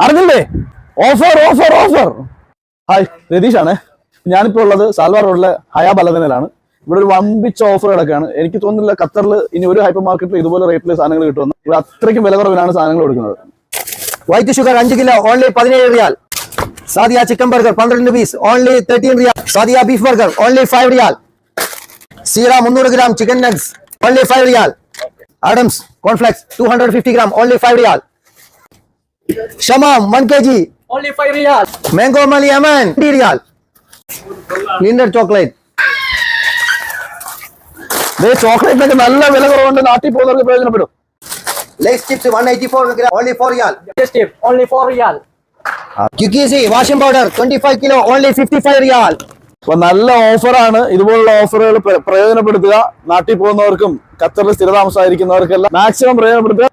അറിഞ്ഞില്ലേ? Offer offer offer. Hi, രതീഷാണ്. ഞാനിപ്പോൾ ഉള്ളത് സാൽവാർ റോഡിലെ ഹയാബ് അലദനിലാണ്. ഇവിടെ ഒരു വമ്പിച്ച ഓഫർ കിടക്കുകയാണ്. എനിക്ക് തോന്നുന്നില്ല ഖത്തറിൽ ഇനി ഒരു ഹൈപ്പർ മാർക്കറ്റിൽ ഇതുപോലെ റേറ്റിൽ സാധനങ്ങൾ കിട്ടുമെന്ന്. ഇവിടെ അത്രയ്ക്കും വില കുറവിലാണ് സാധനങ്ങൾ കൊടുക്കുന്നത്. വൈറ്റ് ഷുഗർ 5 കിലോ ഓൺലി 17 റിയാൽ. Sadia chicken burger 12 piece only 13 റിയാൽ. സാദിയ ബീഫ് ബർഗർ ഓൺലി 5 റിയാൽ. Seara 300 gram chicken nuggets only 5 റിയാൽ. ആഡംസ് കോൺഫ്ലെക്സ് 250 ഗ്രാം ഓൺലി 5 റിയാൽ. ഷമാം 1 kg only 5 riyal. Mango Mali Aman 3 riyal. Kinder chocolate. ചോക്ലേറ്റിനൊക്കെ നല്ല വില കുറവുണ്ട്. നാട്ടിൽ പോകുന്നവർക്ക് പ്രയോജനപ്പെടും. Lays chips 184 gram only 4 riyal. Chip only 4 riyal. QKC washing powder 25 kilo only 55 riyal. അപ്പൊ നല്ല ഓഫറാണ്. ഇതുപോലുള്ള ഓഫറുകൾ പ്രയോജനപ്പെടുത്തുക. നാട്ടിൽ പോകുന്നവർക്കും ഖത്തറിൽ സ്ഥിരതാമസമായിരിക്കുന്നവർക്കെല്ലാം മാക്സിമം പ്രയോജനപ്പെടുത്തുക.